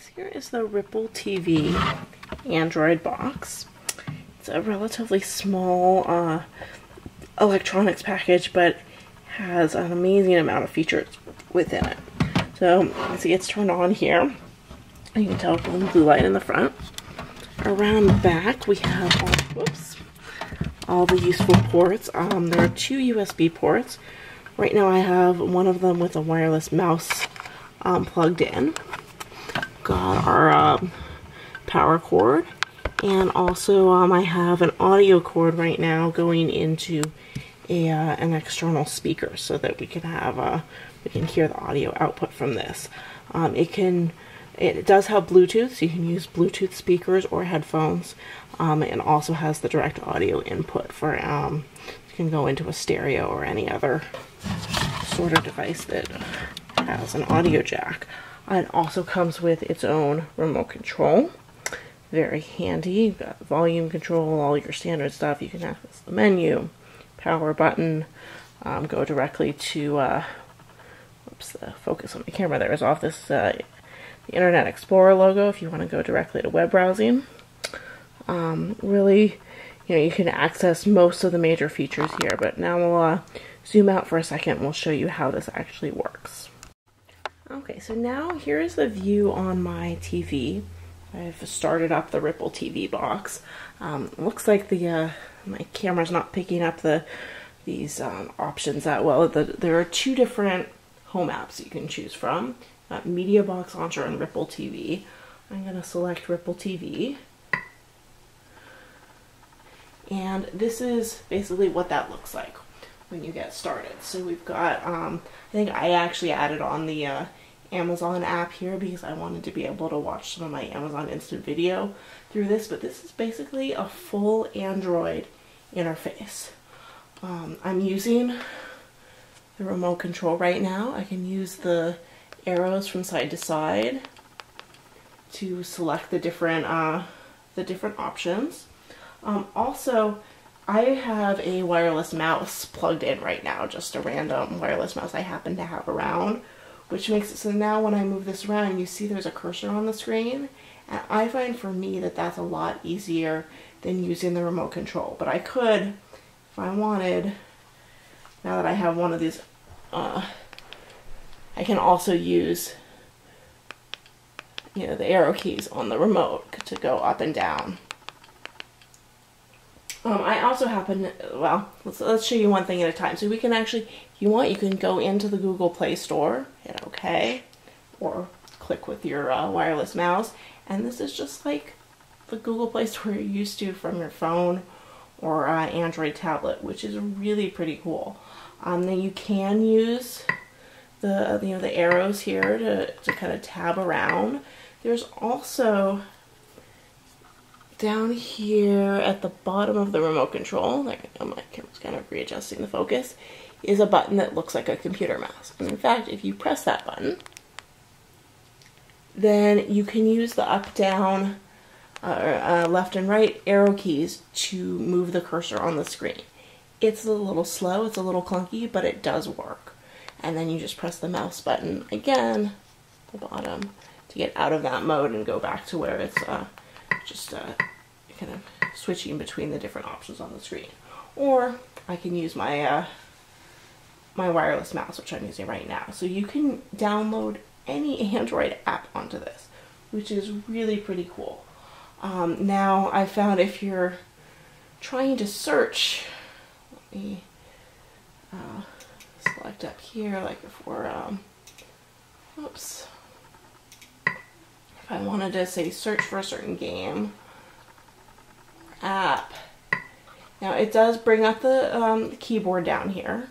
box. Here is the Rippl-TV Android box. It's a relatively small electronics package, but has an amazing amount of features within it. So as it gets turned on here, you can tell from the blue light in the front. Around the back, we have all the useful ports. There are 2 USB ports. Right now I have one of them with a wireless mouse plugged in. Got our power cord, and also I have an audio cord right now going into an external speaker so that we can have we can hear the audio output from this. It does have Bluetooth, so you can use Bluetooth speakers or headphones, and also has the direct audio input for you can go into a stereo or any other sort of device that has an audio jack. It also comes with its own remote control. Very handy. You've got volume control, all your standard stuff. You can access the menu, power button, go directly to the focus on my camera there is off. This the Internet Explorer logo if you want to go directly to web browsing. Really, you can access most of the major features here, but now we'll zoom out for a second and we'll show you how this actually works. Okay, so now here is the view on my TV. I've started up the Rippl-TV box. Looks like the my camera's not picking up these options that well. There are 2 different home apps you can choose from. Media Box Launcher and Rippl-TV. I'm going to select Rippl-TV. And this is basically what that looks like when you get started. So we've got, I think I actually added on the Amazon app here because I wanted to be able to watch some of my Amazon Instant Video through this, but this is basically a full Android interface. I'm using the remote control right now. I can use the arrows from side to side to select the different options. Also, I have a wireless mouse plugged in right now, just a random wireless mouse I happen to have around, which makes it so now when I move this around, you see there's a cursor on the screen, and I find for me that that's a lot easier than using the remote control. But I could, if I wanted, now that I have one of these, I can also use the arrow keys on the remote to go up and down. I also happen, well, let's show you one thing at a time. So we can actually, if you want, you can go into the Google Play Store, hit OK, or click with your wireless mouse, and this is just like the Google Play Store you're used to from your phone or Android tablet, which is really pretty cool. Then you can use the arrows here to kind of tab around. There's also down here at the bottom of the remote control, there, my camera's kind of readjusting the focus, is a button that looks like a computer mouse. And in fact, if you press that button, then you can use the up, down, left and right arrow keys to move the cursor on the screen. It's a little slow, it's a little clunky, but it does work. And then you just press the mouse button again, at the bottom, to get out of that mode and go back to where it's just kind of switching between the different options on the screen. Or I can use my my wireless mouse, which I'm using right now. So you can download any Android app onto this, which is really pretty cool. Now I found if you're trying to search, let me select up here, like if we're, oops, if I wanted to say search for a certain game, app, now it does bring up the keyboard down here,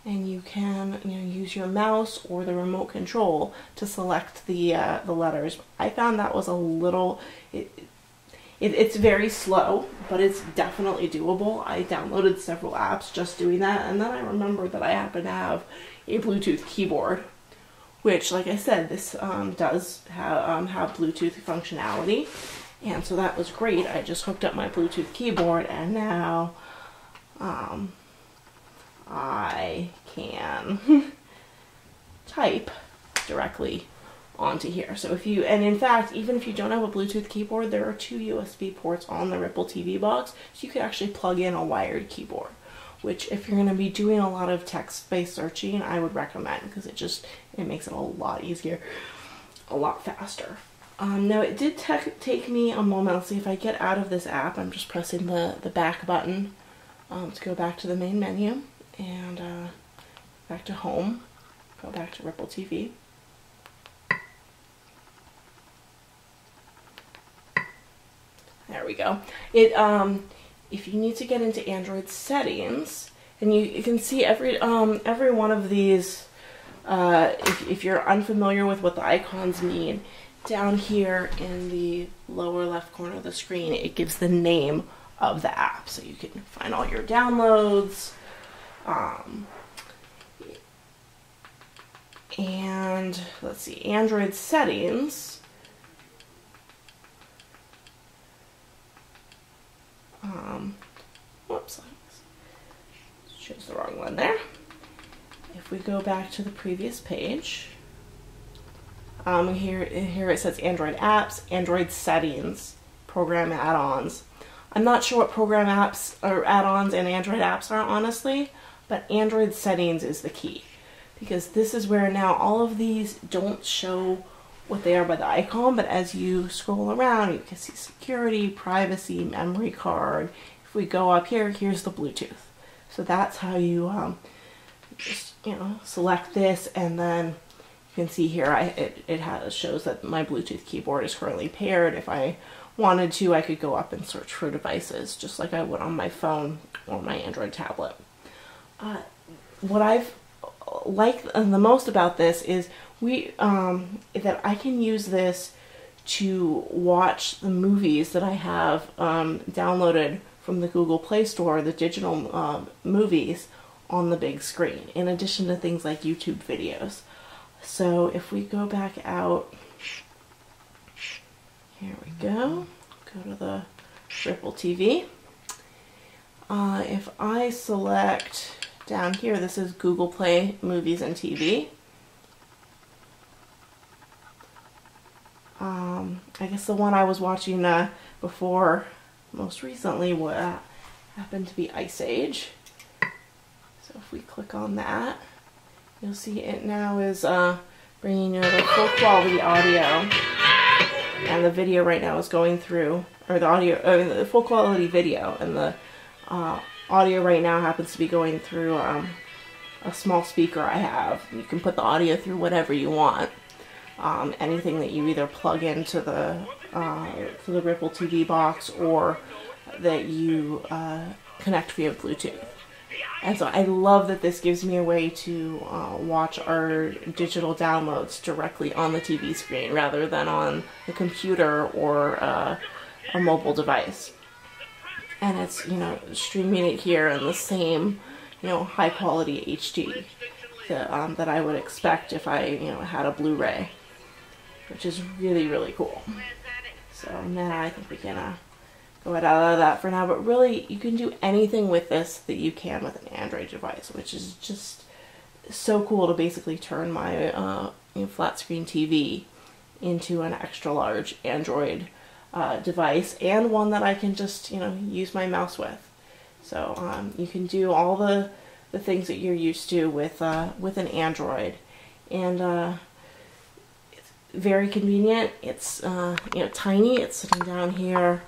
and you can use your mouse or the remote control to select the letters. I found that was a little, it's very slow, but it's definitely doable. I downloaded several apps just doing that, and then I remembered that I happen to have a Bluetooth keyboard, which, like I said, this does have Bluetooth functionality, and so that was great. I just hooked up my Bluetooth keyboard, and now I can type directly onto here. So if you, and in fact, even if you don't have a Bluetooth keyboard, there are 2 USB ports on the Rippl-TV box, so you could actually plug in a wired keyboard, which if you're going to be doing a lot of text-based searching, I would recommend, because it makes it a lot easier, a lot faster. Now it did take me a moment. Let's see if I get out of this app. I'm just pressing the back button to go back to the main menu, and back to home, go back to Rippl-TV. There we go. If you need to get into Android settings, and you can see every one of these, if you're unfamiliar with what the icons mean, down here in the lower left corner of the screen, it gives the name of the app, so you can find all your downloads. And let's see, Android settings. Whoops, chose the wrong one there. If we go back to the previous page, here it says Android apps, Android settings, program add-ons. I'm not sure what program apps or add-ons and Android apps are, honestly, but Android settings is the key, because this is where now all of these don't show what they are by the icon, but as you scroll around, you can see security, privacy, memory card. If we go up here, here's the Bluetooth. So that's how you just, select this, and then you can see here it shows that my Bluetooth keyboard is currently paired. If I wanted to, I could go up and search for devices, just like I would on my phone or my Android tablet. What I've liked the most about this is that I can use this to watch the movies that I have downloaded from the Google Play Store, the digital movies, on the big screen, in addition to things like YouTube videos. So if we go back out, here we go to the Rippl-TV. If I select down here, this is Google Play Movies and TV. I guess the one I was watching before, most recently, happened to be Ice Age. So if we click on that, you'll see it now is bringing you the full quality audio, and the video right now is going through, or the audio, the full quality video, and the audio right now happens to be going through a small speaker I have. You can put the audio through whatever you want. Anything that you either plug into the Rippl-TV box, or that you connect via Bluetooth. And so I love that this gives me a way to watch our digital downloads directly on the TV screen rather than on the computer or a mobile device. And it's, streaming it here in the same, high quality HD that I would expect if I, had a Blu-ray, which is really, really cool. So now I think we can go out of that for now, but really you can do anything with this that you can with an Android device, which is just so cool to basically turn my flat screen TV into an extra large Android device, and one that I can just use my mouse with. So you can do all the things that you're used to with an Android, and it's very convenient. It's tiny. It's sitting down here.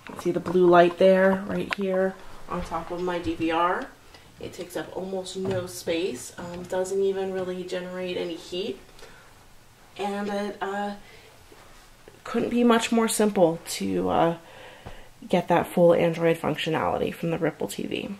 You can see the blue light there, right here on top of my DVR. It takes up almost no space. Doesn't even really generate any heat, and it couldn't be much more simple to get that full Android functionality from the Rippl-TV.